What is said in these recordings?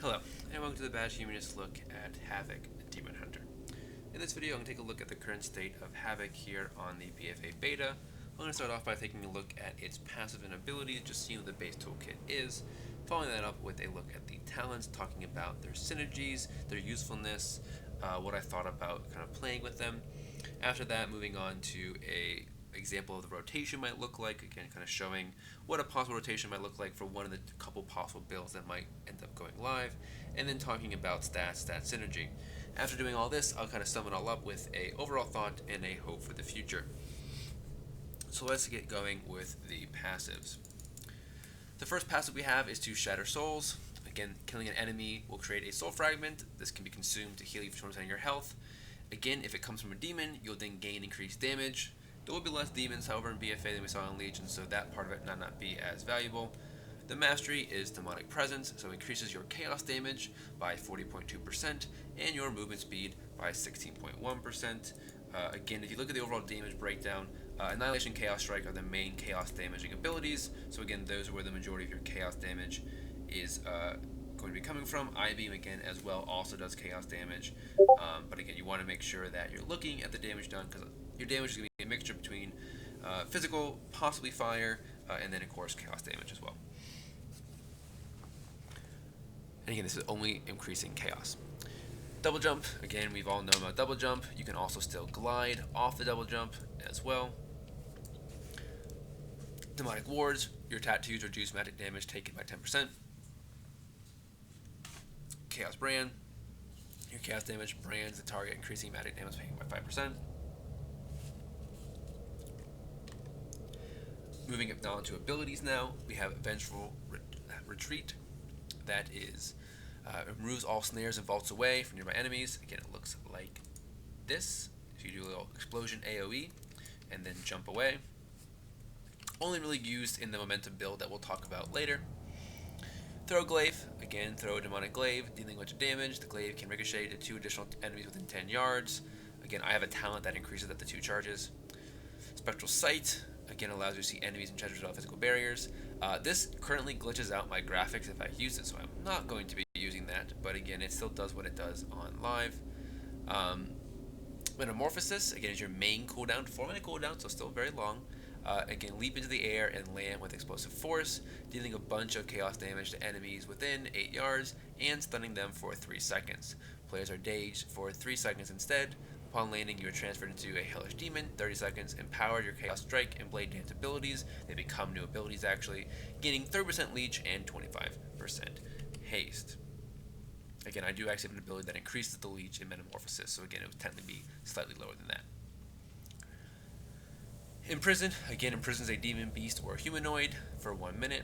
Hello, and welcome to the Badhumanist look at Havoc Demon Hunter. In this video, I'm going to take a look at the current state of Havoc here on the BfA beta. I'm going to start off by taking a look at its passive and abilities, just seeing what the base toolkit is. Following that up with a look at the talents, talking about their synergies, their usefulness, what I thought about kind of playing with them. After that, moving on to a example of the rotation might look like, again kind of showing what a possible rotation might look like for one of the couple possible builds that might end up going live, and then talking about stat synergy. After doing all this, I'll kind of sum it all up with a overall thought and a hope for the future. So let's get going with the passives. The first passive we have is to Shatter Souls. Again, killing an enemy will create a soul fragment. This can be consumed to heal you for 20% of your health. Again, if it comes from a demon, you'll then gain increased damage. There will be less demons, however, in BfA than we saw in Legion, so that part of it might not be as valuable. The mastery is Demonic Presence, so it increases your chaos damage by 40.2% and your movement speed by 16.1%. Again, if you look at the overall damage breakdown, Annihilation, Chaos Strike are the main chaos damaging abilities, so again, those are where the majority of your chaos damage is going to be coming from. I-Beam, again, as well, also does chaos damage, but again, you want to make sure that you're looking at the damage done, because your damage is going to be a mixture between physical, possibly fire, and then, of course, chaos damage as well. And again, this is only increasing chaos. Double jump, again, we've all known about double jump. You can also still glide off the double jump as well. Demonic wards, your tattoos reduce magic damage taken by 10%. Chaos brand, your chaos damage brands the target, increasing magic damage taken by 5%. Moving up down to abilities now, we have Vengeful Retreat. That is, removes all snares and vaults away from nearby enemies. Again, it looks like this. So you do a little explosion AoE and then jump away. Only really used in the momentum build that we'll talk about later. Throw Glaive, again, throw a demonic glaive, dealing a bunch of damage. The glaive can ricochet to 2 additional enemies within 10 yards. Again, I have a talent that increases that to 2 charges. Spectral Sight, again, allows you to see enemies and treasures without physical barriers. This currently glitches out my graphics if I use it, so I'm not going to be using that, but again, it still does what it does on live. Metamorphosis, again, is your main cooldown, 4-minute cooldown, so still very long. Again, leap into the air and land with explosive force, dealing a bunch of chaos damage to enemies within 8 yards, and stunning them for 3 seconds. Players are dazed for 3 seconds instead. Upon landing, you are transferred into a Hellish Demon, 30 seconds, empowered your Chaos Strike and Blade Dance abilities. They become new abilities, actually, gaining 30% Leech and 25% Haste. Again, I do actually have an ability that increases the Leech in Metamorphosis, so again, it would technically be slightly lower than that. Imprison, again, imprisons a demon, beast, or humanoid for 1 minute.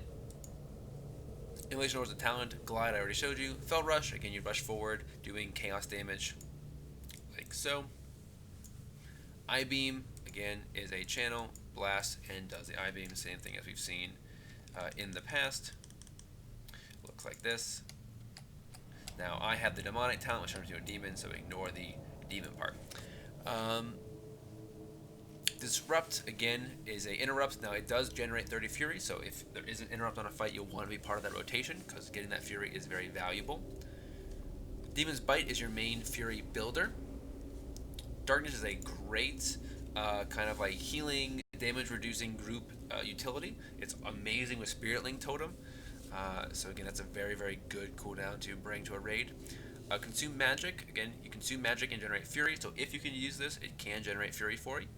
Immolation Orb is a talent. Glide, I already showed you. Fell Rush, again, you rush forward, doing chaos damage, like so. I-Beam, again, is a channel, blast, and does the I-Beam, same thing as we've seen in the past. Looks like this. Now, I have the demonic talent, which turns into a demon, so ignore the demon part. Disrupt, again, is a interrupt. Now, it does generate 30 Fury, so if there is an interrupt on a fight, you'll want to be part of that rotation, because getting that Fury is very valuable. Demon's Bite is your main Fury builder. Darkness is a great kind of like healing, damage reducing group utility. It's amazing with Spirit Link Totem. So again, that's a very, very good cooldown to bring to a raid. Consume Magic, again, you consume magic and generate Fury, so if you can use this, it can generate Fury for you.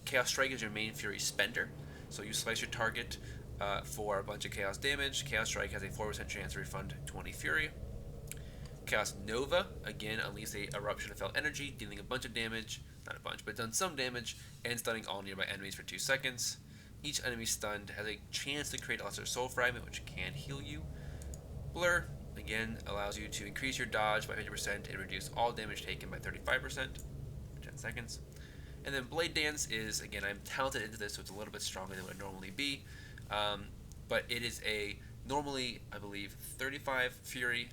Chaos Strike is your main Fury spender, so you slice your target for a bunch of chaos damage. Chaos Strike has a 4% chance to refund 20 Fury. Chaos Nova, again, unleashes a eruption of fell energy, dealing a bunch of damage, not a bunch, but done some damage, and stunning all nearby enemies for 2 seconds. Each enemy stunned has a chance to create a lesser soul fragment, which can heal you. Blur, again, allows you to increase your dodge by 50% and reduce all damage taken by 35% for 10 seconds. And then Blade Dance is, again, I'm talented into this, so it's a little bit stronger than it would normally be, but it is a normally, I believe, 35 Fury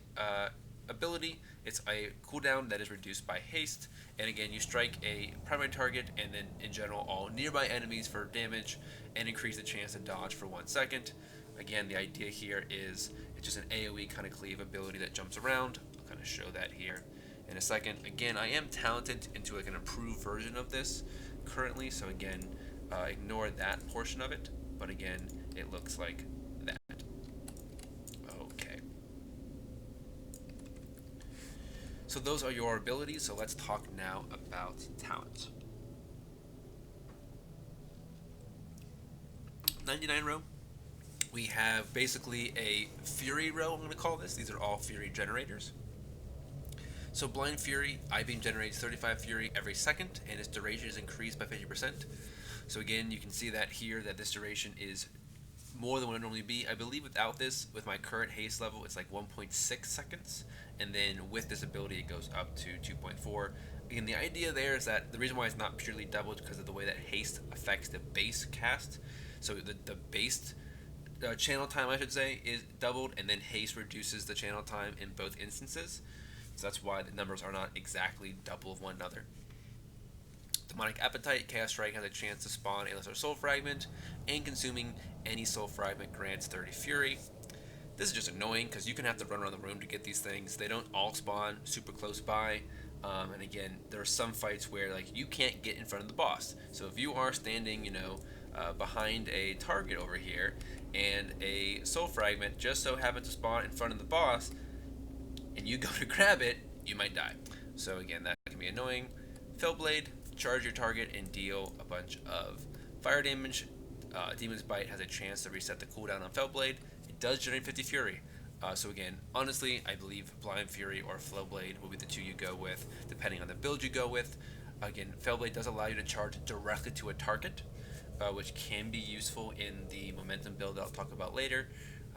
ability. It's a cooldown that is reduced by haste, and again, you strike a primary target and then in general all nearby enemies for damage and increase the chance to dodge for 1 second. Again, the idea here is it's just an AoE kind of cleave ability that jumps around. I'll kind of show that here in a second. Again, I am talented into like an improved version of this currently, so again, ignore that portion of it, but again, it looks like that. Okay. So those are your abilities, so let's talk now about talents. 99 row, we have basically a Fury row, I'm going to call this. These are all Fury generators. So Blind Fury, I-Beam generates 35 Fury every second, and its duration is increased by 50%. So again, you can see that here, that this duration is more than what it would normally be. I believe without this, with my current haste level, it's like 1.6 seconds, and then with this ability, it goes up to 2.4. Again, the idea there is that the reason why it's not purely doubled is because of the way that haste affects the base cast. So the base channel time, I should say, is doubled, and then haste reduces the channel time in both instances. So that's why the numbers are not exactly double of one another. Demonic Appetite, Chaos Strike has a chance to spawn a Lesser Soul Fragment, and consuming any Soul Fragment grants 30 Fury. This is just annoying because you can have to run around the room to get these things. They don't all spawn super close by, and again, there are some fights where like you can't get in front of the boss. So if you are standing, behind a target over here, and a Soul Fragment just so happens to spawn in front of the boss, and you go to grab it, you might die. So again, that can be annoying. Fellblade, charge your target and deal a bunch of fire damage. Demon's Bite has a chance to reset the cooldown on Fellblade. It does generate 50 Fury. So again, honestly, I believe Blind Fury or Flowblade will be the two you go with, depending on the build you go with. Again, Fellblade does allow you to charge directly to a target, which can be useful in the momentum build that I'll talk about later.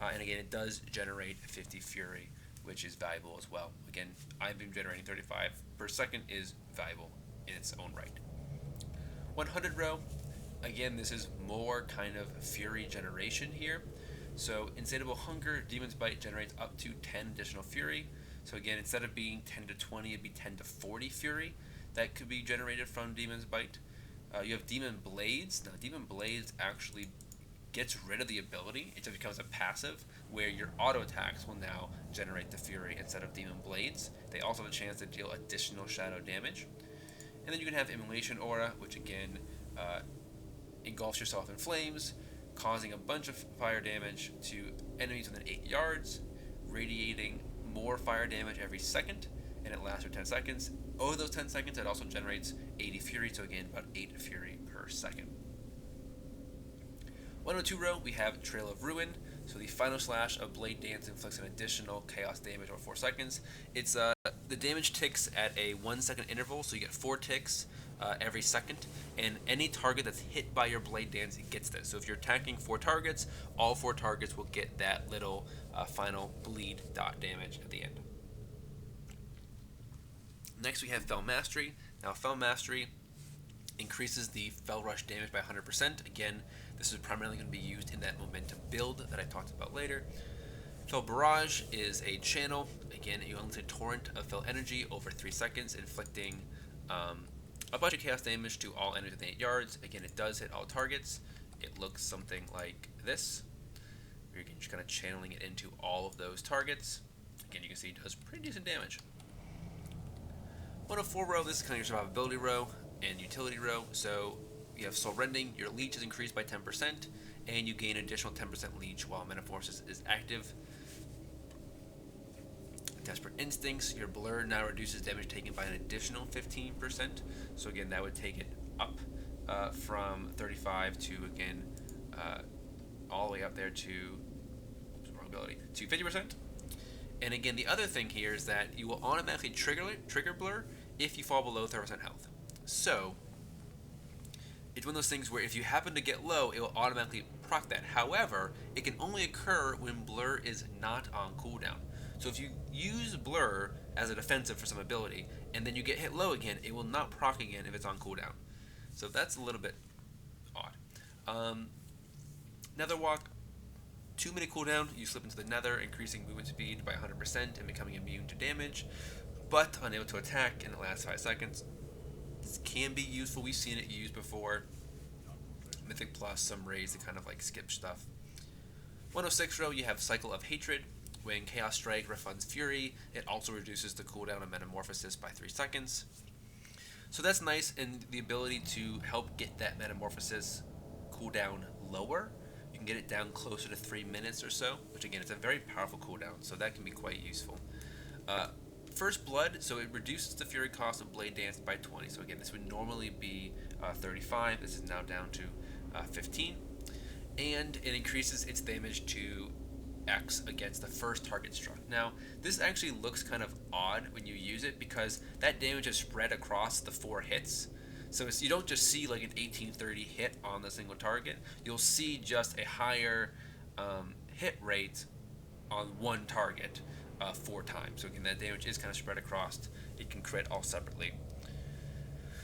And again, it does generate 50 Fury, which is valuable as well. Again, I-Beam generating 35 per second is valuable in its own right. 100 row, again, this is more kind of Fury generation here. So Insatiable Hunger, Demon's Bite generates up to 10 additional Fury. So again, instead of being 10 to 20, it'd be 10 to 40 Fury that could be generated from Demon's Bite. You have Demon Blades. Now, Demon Blades actually gets rid of the ability. It just becomes a passive where your auto attacks will now generate the Fury instead of Demon Blades. They also have a chance to deal additional shadow damage. And then you can have Immolation Aura, which again engulfs yourself in flames, causing a bunch of fire damage to enemies within 8 yards, radiating more fire damage every second, and it lasts for 10 seconds. Over those 10 seconds, it also generates 80 Fury, so again, about 8 Fury per second. 102 row, we have Trail of Ruin. So the final slash of Blade Dance inflicts an additional chaos damage over 4 seconds. It's the damage ticks at a 1 second interval, so you get 4 ticks every second, and any target that's hit by your Blade Dance, it gets this. So if you're attacking 4 targets, all 4 targets will get that little final bleed dot damage at the end. Next we have Fell Mastery. Now Fell Mastery increases the Fell Rush damage by 100%. Again, this is primarily going to be used in that momentum build that I talked about later. Fell Barrage is a channel. Again, you unleash a torrent of Fell Energy over 3 seconds, inflicting a bunch of chaos damage to all enemies within 8 yards. Again, it does hit all targets. It looks something like this. You're just kind of channeling it into all of those targets. Again, you can see it does pretty decent damage. 104 row, this is kind of your survivability row and utility row. So you have Soul Rending, your leech is increased by 10%, and you gain an additional 10% leech while Metaforce is active. Desperate Instincts, your blur now reduces damage taken by an additional 15%. So again, that would take it up from 35 to, again, all the way up there to, wrong ability, to 50%. And again, the other thing here is that you will automatically trigger blur if you fall below 30% health. So it's one of those things where if you happen to get low, it will automatically proc that. However, it can only occur when blur is not on cooldown. So if you use blur as a defensive for some ability, and then you get hit low again, it will not proc again if it's on cooldown. So that's a little bit odd. Nether Walk, 2-minute cooldown, you slip into the nether, increasing movement speed by 100% and becoming immune to damage, but unable to attack in the last 5 seconds. This can be useful, we've seen it used before. Mythic Plus, some raids that kind of like skip stuff. 106 row, you have Cycle of Hatred. When Chaos Strike refunds Fury, it also reduces the cooldown of Metamorphosis by 3 seconds. So that's nice, and the ability to help get that Metamorphosis cooldown lower. You can get it down closer to 3 minutes or so, which again, it's a very powerful cooldown, so that can be quite useful. First Blood, so it reduces the Fury cost of Blade Dance by 20. So again, this would normally be 35. This is now down to 15. And it increases its damage to X against the first target struck. Now, this actually looks kind of odd when you use it because that damage is spread across the 4 hits. So you don't just see like an 1830 hit on the single target. You'll see just a higher hit rate on one target 4 times. So again, that damage is kind of spread across. It can crit all separately.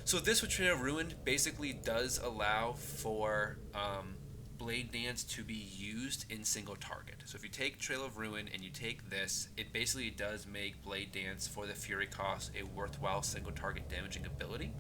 So this with Trail of Ruin basically does allow for Blade Dance to be used in single target. So if you take Trail of Ruin and you take this, it basically does make Blade Dance for the Fury cost a worthwhile single target damaging ability.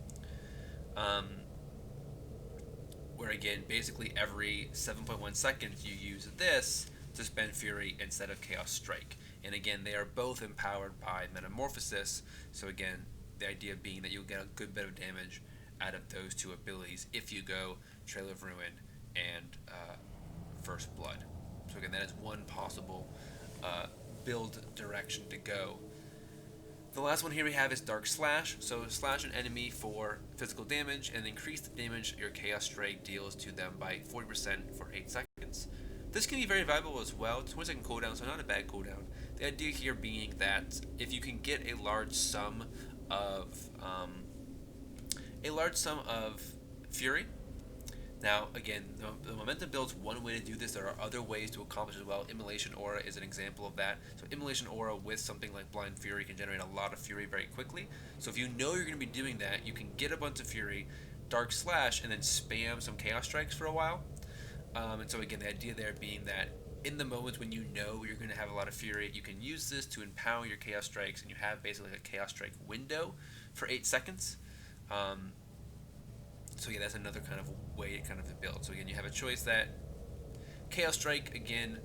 Where again, basically every 7.1 seconds you use this to spend Fury instead of Chaos Strike. And again, they are both empowered by Metamorphosis, so again, the idea being that you'll get a good bit of damage out of those 2 abilities if you go Trail of Ruin and First Blood. So again, that is one possible build direction to go. The last one here we have is Dark Slash. So slash an enemy for physical damage and increase the damage your Chaos Strike deals to them by 40% for 8 seconds. This can be very valuable as well. 20 second cooldown, so not a bad cooldown. The idea here being that if you can get a large sum of Fury. Now, again, the momentum build's one way to do this. There are other ways to accomplish as well. Immolation Aura is an example of that. So Immolation Aura with something like Blind Fury can generate a lot of Fury very quickly. So if you know you're going to be doing that, you can get a bunch of Fury, Dark Slash, and then spam some Chaos Strikes for a while. And so again, the idea there being that in the moments when you know you're going to have a lot of Fury, you can use this to empower your Chaos Strikes, and you have basically a Chaos Strike window for 8 seconds. So yeah, that's another kind of way to kind of build. So again, you have a choice that Chaos Strike, again,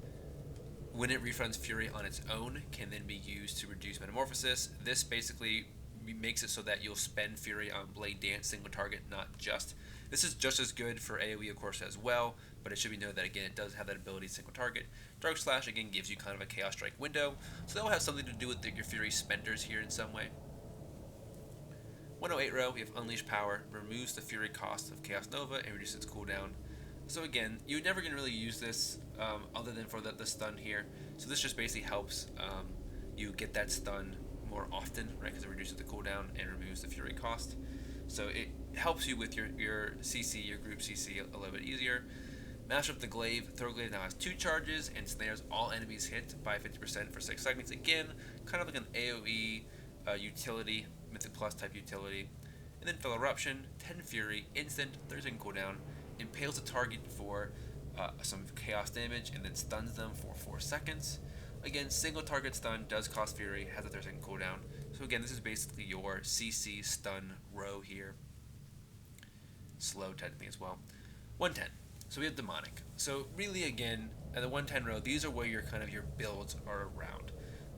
when it refunds Fury on its own, can then be used to reduce Metamorphosis. This basically makes it so that you'll spend Fury on Blade Dance single target, not just. This is just as good for AoE, of course, as well, but it should be noted that, again, it does have that ability single target. Dark Slash, again, gives you kind of a Chaos Strike window, so that will have something to do with your Fury spenders here in some way. 108 row, we have Unleash Power, removes the Fury cost of Chaos Nova and reduces its cooldown. So again, you're never going to really use this other than for the stun here. So this just basically helps you get that stun more often, right? Because it reduces the cooldown and removes the Fury cost. So it helps you with your CC, your group CC a little bit easier. Mash up the Glaive. Throw Glaive now has 2 charges and snares all enemies hit by 50% for 6 seconds. Again, kind of like an AoE utility, Mythic Plus type utility. And then Fell Eruption, 10 Fury, instant, 30 second cooldown, impales the target for some chaos damage and then stuns them for 4 seconds. Again, single target stun does cost Fury, has a 30 second cooldown. So again, this is basically your CC stun row here. Slow technically as well. 110. So we have Demonic. So really, again, at the 110 row, these are where your builds are around.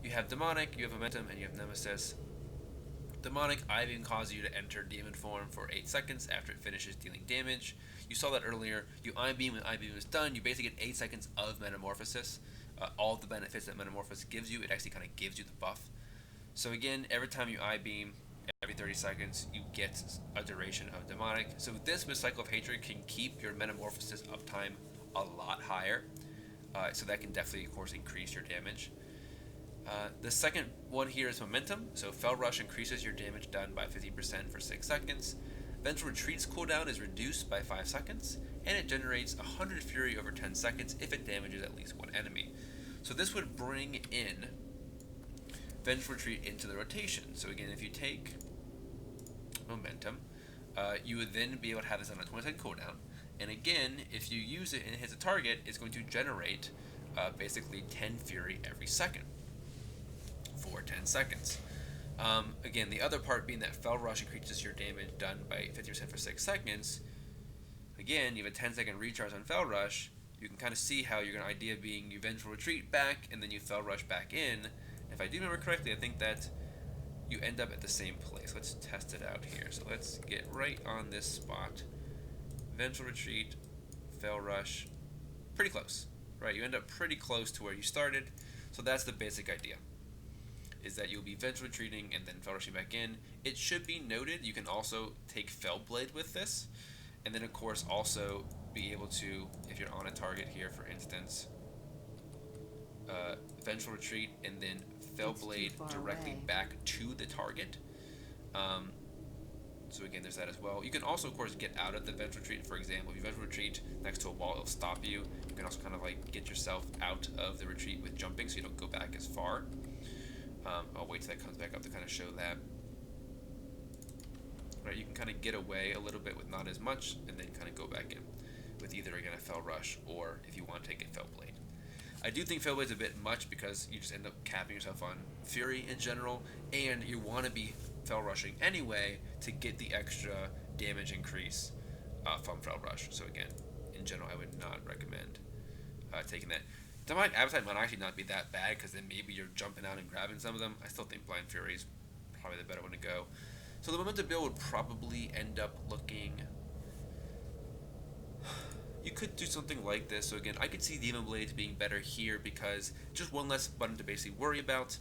You have Demonic, you have Momentum, and you have Nemesis. Demonic Ivy causes you to enter Demon form for 8 seconds after it finishes dealing damage. You saw that earlier. You I-beam, when I-beam is done, you basically get 8 seconds of Metamorphosis. All of the benefits that Metamorphosis gives you, it actually kind of gives you the buff. So again, every time you I-beam, every 30 seconds, you get a duration of Demonic. So this with Cycle of Hatred can keep your Metamorphosis uptime a lot higher. So that can definitely, of course, increase your damage. The second one here is Momentum. So Fell Rush increases your damage done by 50% for 6 seconds. Vengeful Retreat's cooldown is reduced by 5 seconds, and it generates 100 Fury over 10 seconds if it damages at least one enemy. So this would bring in Vengeful Retreat into the rotation. So again, if you take Momentum, you would then be able to have this on a 20 second cooldown. And again, if you use it and it hits a target, it's going to generate basically 10 Fury every second for 10 seconds. Again, the other part being that Fell Rush increases your damage done by 50% for 6 seconds. Again, you have a 10 second recharge on Fell Rush, you can kind of see how you're going to idea being you vengeful retreat back and then you fel rush back in. If I do remember correctly, I think that you end up at the same place. Let's test it out here. So let's get right on this spot. Vengeful retreat, fel rush, pretty close, right? You end up pretty close to where you started. So that's the basic idea, is that you'll be vengeful retreating and then fel rushing back in. It should be noted you can also take fel blade with this, and then of course also be able to, if you're on a target here, for instance, vengeful retreat and then fel blade directly back to the target. So again, there's that as well. You can also, of course, get out of the vengeful retreat. For example, if you vengeful retreat next to a wall, it'll stop you. You can also kind of like get yourself out of the retreat with jumping, so you don't go back as far. I'll wait till that comes back up to kind of show that. Right, you can kind of get away a little bit with not as much, and then kind of go back in with either again a fel rush or if you want to take a fel blade. I do think fel blade's a bit much because you just end up capping yourself on fury in general, and you want to be fel rushing anyway to get the extra damage increase from fel rush. So again, in general, I would not recommend taking that. Demonic Appetite might actually not be that bad because then maybe you're jumping out and grabbing some of them. I still think Blind Fury is probably the better one to go. So the momentum build would probably end up looking... You could do something like this. So again, I could see Demon Blades being better here because just one less button to basically worry about.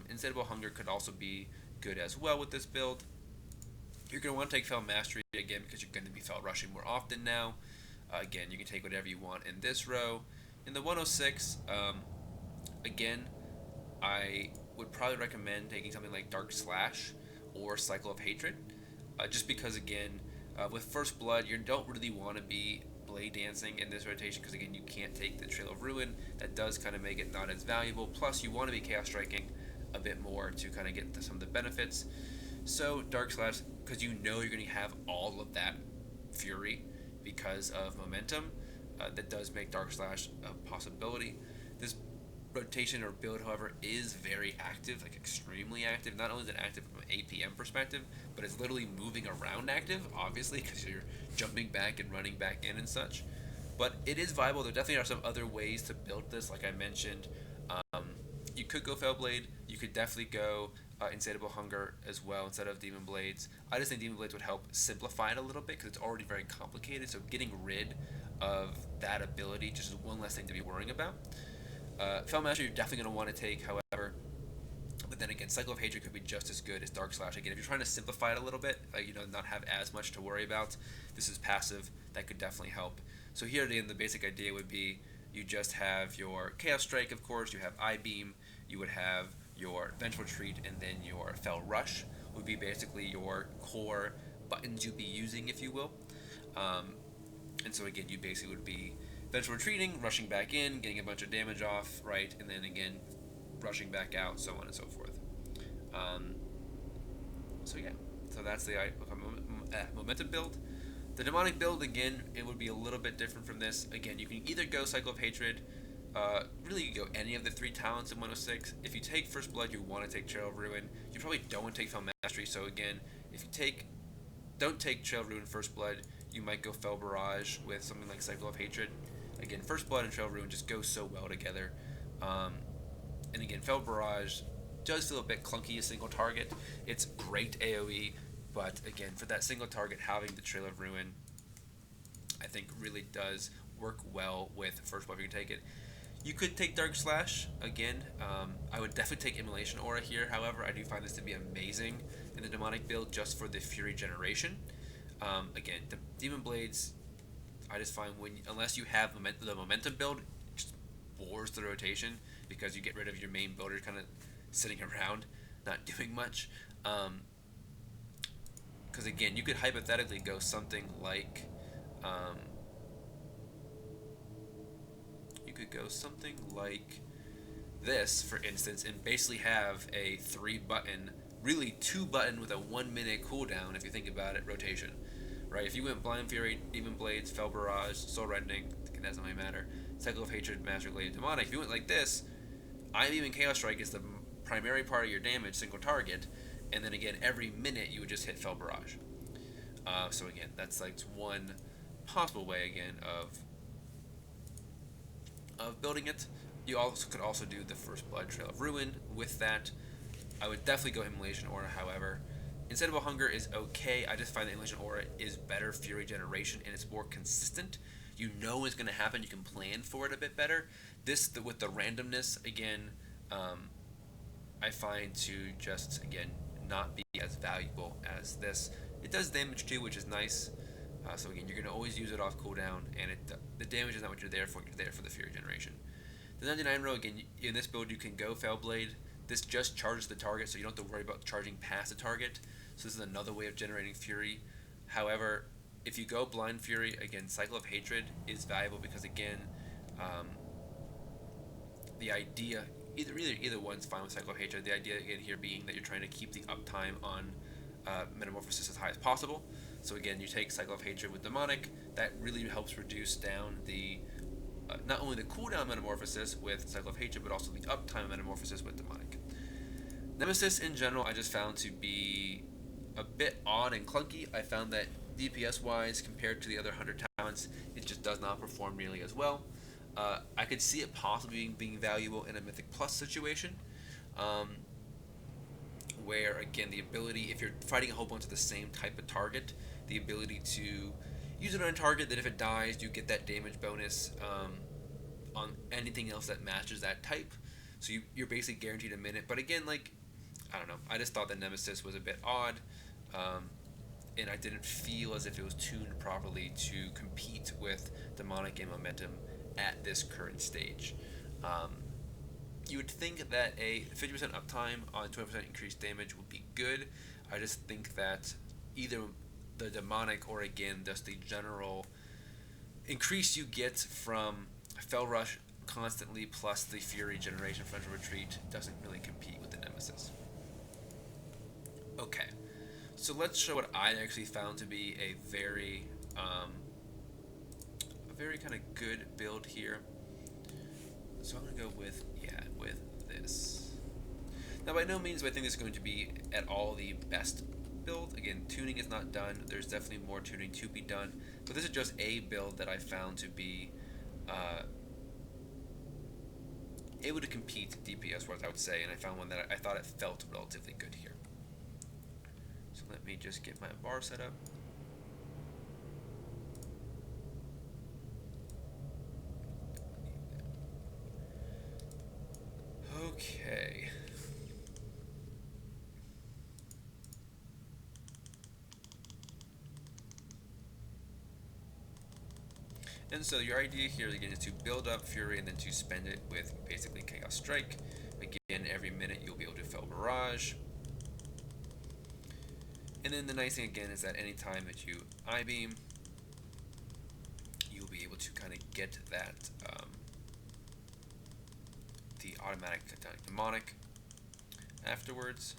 Insatiable Hunger could also be good as well with this build. You're going to want to take Fel Mastery again because you're going to be Fel Rushing more often now. Again, you can take whatever you want in this row. In the 106, again, I would probably recommend taking something like Dark Slash or Cycle of Hatred. Just because, again, with First Blood, you don't really want to be blade dancing in this rotation because, again, you can't take the Trail of Ruin. That does kind of make it not as valuable. Plus, you want to be Chaos Striking a bit more to kind of get some of the benefits. So, Dark Slash, because you know you're going to have all of that Fury because of momentum, that does make Dark Slash a possibility. This rotation or build, however, is very active, like extremely active. Not only is it active from an APM perspective, but it's literally moving around active, obviously, because you're jumping back and running back in and such. But it is viable. There definitely are some other ways to build this, like I mentioned. You could go Fellblade. You could definitely go Insatiable Hunger as well instead of Demon Blades. I just think Demon Blades would help simplify it a little bit because it's already very complicated. So getting rid of that ability just is one less thing to be worrying about. Fel Master you're definitely going to want to take, however. But then again, Cycle of Hatred could be just as good as Dark Slash. Again, if you're trying to simplify it a little bit, not have as much to worry about, this is passive. That could definitely help. So here again, the basic idea would be you just have your Chaos Strike, of course, you have I-Beam, you would have your Vengeful Retreat, and then your Fel Rush would be basically your core buttons you'd be using, if you will. And so again, you basically would be Vengeful Retreating, rushing back in, getting a bunch of damage off, right, and then again, rushing back out, so on and so forth. So that's the momentum build. The demonic build, again, it would be a little bit different from this. Again, you can either go Cycle of Hatred, really you can go any of the 3 talents in 106. If you take First Blood, you want to take Trail of Ruin. You probably don't want to take Fel Mastery, so again, if you don't take Trail of Ruin First Blood, you might go Fel Barrage with something like Cycle of Hatred. Again, First Blood and Trail of Ruin just go so well together. And again, Fel Barrage does feel a bit clunky as single target. It's great AoE, but again, for that single target, having the Trail of Ruin, I think really does work well with First Blood if you can take it. You could take Dark Slash, again. I would definitely take Immolation Aura here, however, I do find this to be amazing in the demonic build just for the Fury generation. Again, the Demon Blades, I just find unless you have the momentum build, it just bores the rotation because you get rid of your main builder kind of sitting around, not doing much. Because again, you could hypothetically go something like, this, for instance, and basically have a 3-button, really 2-button with a 1-minute cooldown, if you think about it, rotation. Right? If you went Blind Fury, Demon Blades, Fel Barrage, Soul Reddening, that doesn't really matter, Cycle of Hatred, Master Glade, Demonic, if you went like this, I-Beam and Chaos Strike is the primary part of your damage, single target, and then again, every minute you would just hit Fel Barrage. So again, that's like one possible way, again, of of building it. You also could also do the First Blood Trail of Ruin with that. I would definitely go Immolation Aura, however. Insatiable Hunger is okay. I just find that Immolation Aura is better Fury generation and it's more consistent. You know what's going to happen. You can plan for it a bit better. This, with the randomness, again, I find to just, again, not be as valuable as this. It does damage too, which is nice. So again, you're going to always use it off cooldown, and the damage is not what you're there for. You're there for the Fury generation. The 99 row, again, in this build you can go Fellblade. This just charges the target, so you don't have to worry about charging past the target. So this is another way of generating Fury. However, if you go Blind Fury, again, Cycle of Hatred is valuable because, again, the idea, either one's fine with Cycle of Hatred. The idea, again, here being that you're trying to keep the uptime on Metamorphosis as high as possible. So again, you take Cycle of Hatred with Demonic. That really helps reduce down the not only the cooldown Metamorphosis with Cycle of Hatred, but also the uptime Metamorphosis with Demonic. Nemesis in general, I just found to be a bit odd and clunky. I found that DPS-wise, compared to the other 100 talents, it just does not perform nearly as well. I could see it possibly being valuable in a Mythic Plus situation, where, again, the ability, if you're fighting a whole bunch of the same type of target, the ability to use it on a target that if it dies, you get that damage bonus on anything else that matches that type. So you're basically guaranteed a minute. But again, like, I don't know. I just thought the Nemesis was a bit odd. And I didn't feel as if it was tuned properly to compete with Demonic and Momentum at this current stage. You would think that a 50% uptime on 20% increased damage would be good. I just think that either the Demonic or, again, just the general increase you get from Fell Rush constantly plus the Fury generation Frontal Retreat doesn't really compete with the Nemesis. Okay, so let's show what I actually found to be a very kind of good build here. So I'm going to go with this. Now, by no means do I think this is going to be at all the best build. Again, tuning is not done. There's definitely more tuning to be done. But this is just a build that I found to be able to compete DPS-wise, I would say. And I found one that I thought it felt relatively good here. So let me just get my bar set up. Okay. And so your idea here again is to build up Fury and then to spend it with basically Chaos Strike. Again, every minute you'll be able to Fell Barrage. And then the nice thing again is that any time that you I-beam, you'll be able to kind of get that the automatic Demonic afterwards.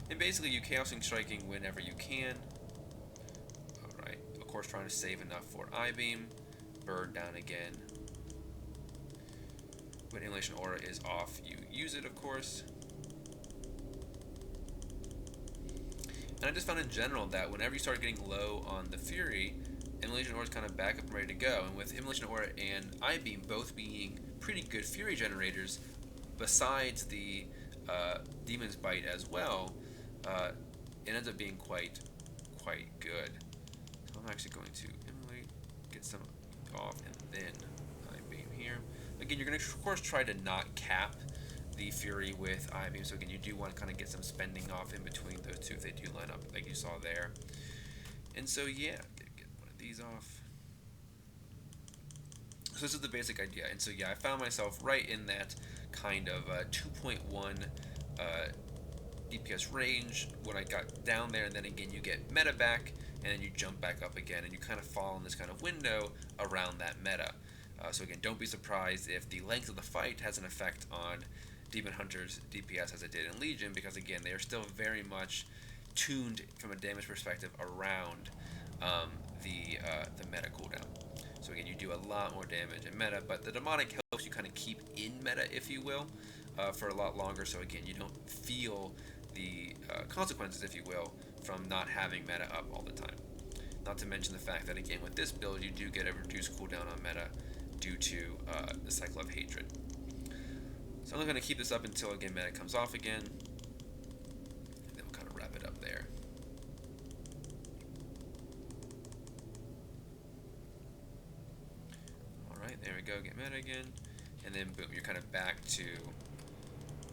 And basically you Chaos Striking whenever you can. Alright, of course trying to save enough for I-beam. Bird down again. When Immolation Aura is off, you use it, of course. And I just found in general that whenever you start getting low on the Fury, Immolation Aura is kind of back up and ready to go. And with Immolation Aura and I-beam both being pretty good Fury generators, besides the Demon's Bite as well, it ends up being quite good. So I'm actually going to immolate, get some off, and then I-beam here. Again, you're going to, of course, try to not cap the Fury with I-beam. So again, you do want to kind of get some spending off in between those two if they do line up, like you saw there. And so yeah, get one of these off. So this is the basic idea. And so yeah, I found myself right in that kind of 2.1 DPS range when I got down there, and then again you get meta back, and then you jump back up again, and you kind of fall in this kind of window around that meta. So again, don't be surprised if the length of the fight has an effect on Demon Hunter's DPS as it did in Legion, because again, they are still very much tuned from a damage perspective around the meta cooldown. So again, you do a lot more damage in meta, but the Demonic helps you kind of keep in meta, if you will, for a lot longer. So again, you don't feel the consequences, if you will, from not having meta up all the time. Not to mention the fact that, again, with this build, you do get a reduced cooldown on meta due to the cycle of hatred. So I'm going to keep this up until again mana comes off again, and then we'll kind of wrap it up there. Alright, there we go, get mana again, and then boom, you're kind of back to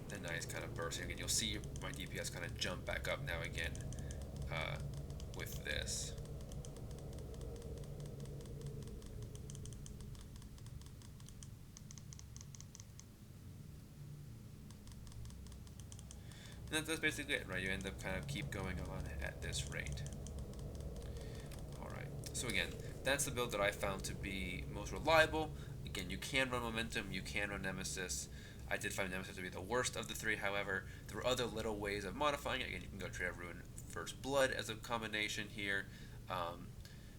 the nice kind of bursting again. You'll see my DPS kind of jump back up now again with this. And that's basically it, right? You end up kind of keep going on at this rate. Alright, so again, that's the build that I found to be most reliable. Again, you can run Momentum, you can run Nemesis. I did find Nemesis to be the worst of the three, however, there are other little ways of modifying it. Again, you can go Trade of Ruin First Blood as a combination here.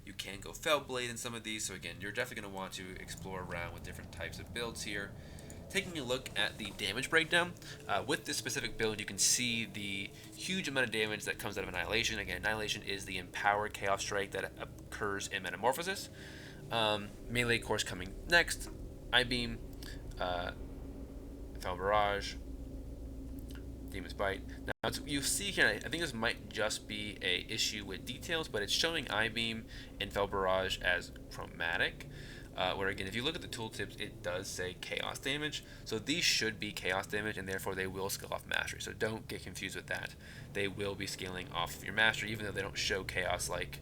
You can go Fellblade in some of these, so again, you're definitely going to want to explore around with different types of builds here. Taking a look at the damage breakdown, with this specific build, you can see the huge amount of damage that comes out of Annihilation. Again, Annihilation is the empowered Chaos Strike that occurs in Metamorphosis. Melee, of course, coming next. I-Beam, Fell Barrage, Demon's Bite. Now, you see here, I think this might just be a issue with details, but it's showing I-Beam and Fell Barrage as chromatic. Where again, if you look at the tooltips, it does say chaos damage. So these should be chaos damage, and therefore they will scale off mastery. So don't get confused with that. They will be scaling off of your mastery, even though they don't show chaos like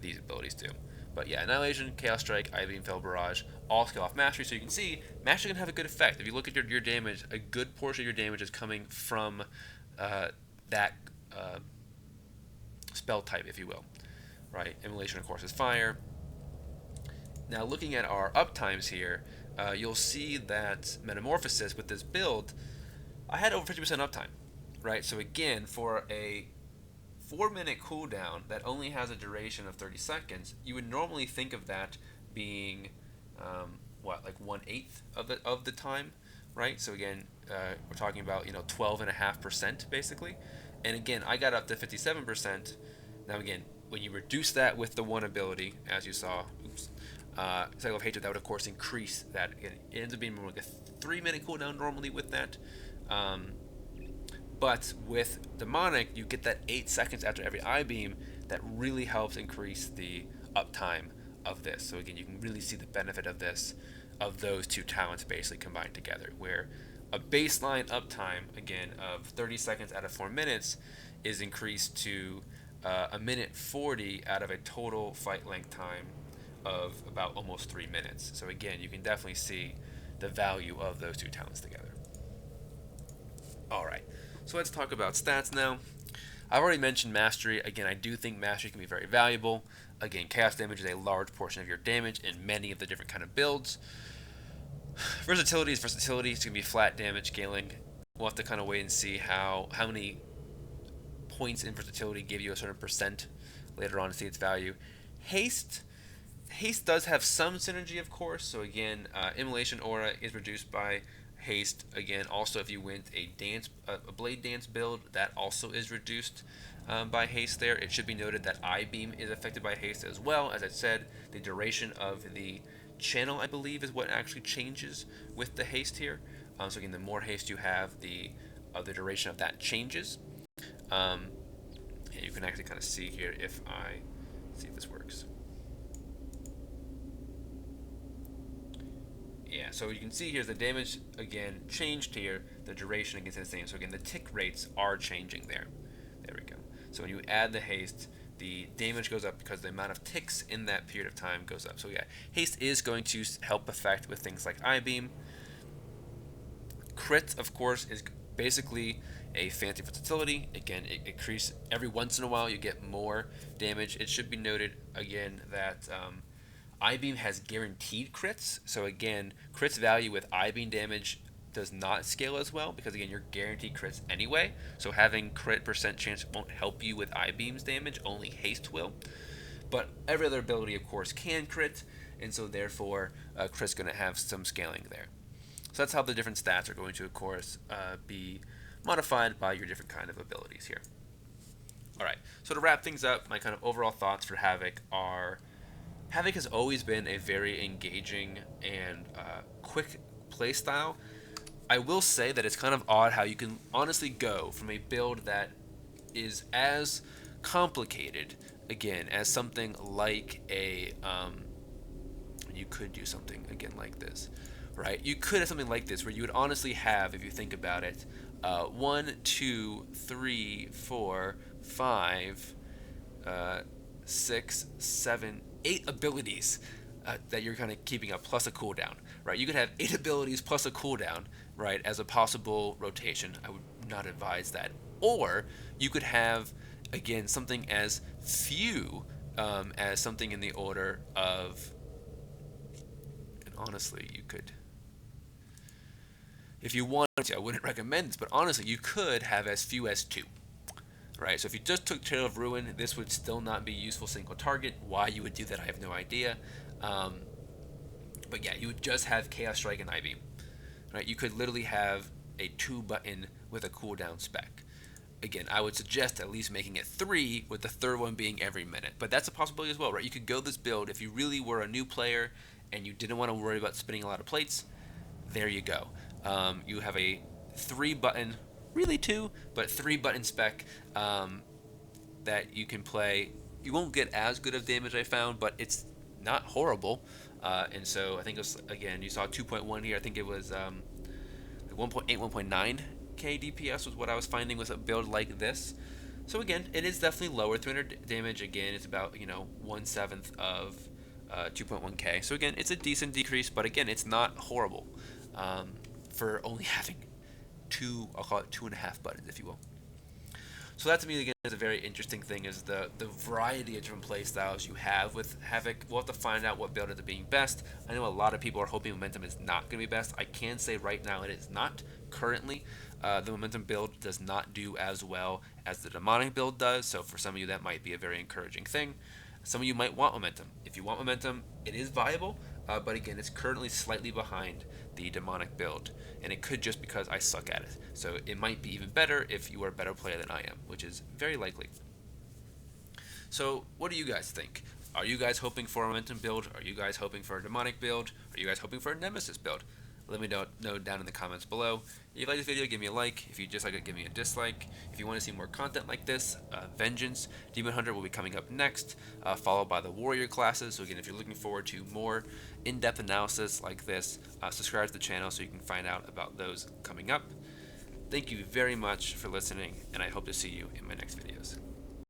these abilities do. But yeah, Annihilation, Chaos Strike, I-Beam, Fell Barrage, all scale off mastery. So you can see mastery can have a good effect. If you look at your damage, a good portion of your damage is coming from that spell type, if you will. Right? Immolation, of course, is fire. Now, looking at our uptimes here, you'll see that Metamorphosis with this build, I had over 50% uptime, right? So again, for a 4-minute cooldown that only has a duration of 30 seconds, you would normally think of that being, like 1/8 of the time, right? So again, we're talking about 12.5% basically, and again, I got up to 57%. Now again, when you reduce that with the one ability, as you saw, Cycle of Hatred, that would of course increase that. Again, it ends up being more like a 3-minute cooldown normally with that. But with Demonic, you get that 8 seconds after every I-Beam that really helps increase the uptime of this. So again, you can really see the benefit of this, of those two talents basically combined together, where a baseline uptime, again, of 30 seconds out of 4 minutes is increased to 1:40 out of a total fight length time of about almost 3 minutes. So again, you can definitely see the value of those two talents together. Alright, so let's talk about stats now. I've already mentioned Mastery. Again, I do think Mastery can be very valuable. Again, Chaos damage is a large portion of your damage in many of the different kind of builds. Versatility is versatility. It's going to be flat damage scaling. We'll have to kind of wait and see how many points in versatility give you a certain percent later on to see its value. Haste does have some synergy, of course. So again, Immolation Aura is reduced by Haste. Again, also if you went a Blade Dance build, that also is reduced by Haste there. It should be noted that I-Beam is affected by Haste as well. As I said, the duration of the channel, I believe, is what actually changes with the Haste here. So again, the more Haste you have, the duration of that changes. And you can actually kind of see here if I see if this works. Yeah, so you can see here's the damage again changed here, the duration again is the same. So again, the tick rates are changing there. There we go. So when you add the haste, the damage goes up because the amount of ticks in that period of time goes up. So yeah, haste is going to help affect with things like I-Beam. Crit, of course, is basically a fancy versatility. Again, it increases every once in a while. You get more damage. It should be noted again that I-Beam has guaranteed crits. So again, crits value with I-Beam damage does not scale as well because again, you're guaranteed crits anyway. So having crit percent chance won't help you with I-Beam's damage. Only haste will. But every other ability, of course, can crit, and so therefore, crit's going to have some scaling there. So that's how the different stats are going to, of course, be modified by your different kind of abilities here. All right. So to wrap things up, my kind of overall thoughts for Havoc are Havoc has always been a very engaging and quick playstyle. I will say that it's kind of odd how you can honestly go from a build that is as complicated, again, as something like a you could do something again like this, right? You could have something like this where you would honestly have, if you think about it, 1, 2, 3, 4, 5, 6, 7, 8 abilities that you're kind of keeping up, plus a cooldown, right? You could have 8 abilities plus a cooldown, right, as a possible rotation. I would not advise that. Or you could have, again, something as few as something in the order of, and honestly, you could, if you wanted to, I wouldn't recommend this, but honestly, you could have as few as 2. Right, so if you just took Trail of Ruin, this would still not be useful single target. Why you would do that, I have no idea. But yeah, you would just have Chaos Strike and IV. Right, you could literally have a 2 button with a cooldown spec. Again, I would suggest at least making it 3, with the third one being every minute. But that's a possibility as well, right? You could go this build if you really were a new player and you didn't want to worry about spinning a lot of plates. There you go. You have a 3 button, really 2, but 3 button spec that you can play. You won't get as good of damage, I found, but it's not horrible. And so I think it was, again, you saw 2.1 here. I think it was 1.8, 1.9k DPS was what I was finding with a build like this. So again, it is definitely lower. 300 damage, again, it's about, 1/7 of 2.1k. So again, it's a decent decrease, but again, it's not horrible for only having 2, I'll call it 2.5 buttons, if you will. So that to me, again, is a very interesting thing, is the variety of different play styles you have with Havoc. We'll have to find out what build ends up being best. I know a lot of people are hoping Momentum is not going to be best. I can say right now it is not currently. The Momentum build does not do as well as the Demonic build does, so for some of you that might be a very encouraging thing. Some of you might want Momentum. If you want Momentum, it is viable, but again, it's currently slightly behind the Demonic build, and it could just because I suck at it. So it might be even better if you are a better player than I am, which is very likely. So what do you guys think? Are you guys hoping for a Momentum build? Are you guys hoping for a Demonic build? Are you guys hoping for a Nemesis build? Let me know down in the comments below. If you like this video, give me a like. If you dislike it, give me a dislike. If you want to see more content like this, Vengeance Demon Hunter will be coming up next, followed by the Warrior classes. So again, if you're looking forward to more in-depth analysis like this, subscribe to the channel so you can find out about those coming up. Thank you very much for listening, and I hope to see you in my next videos.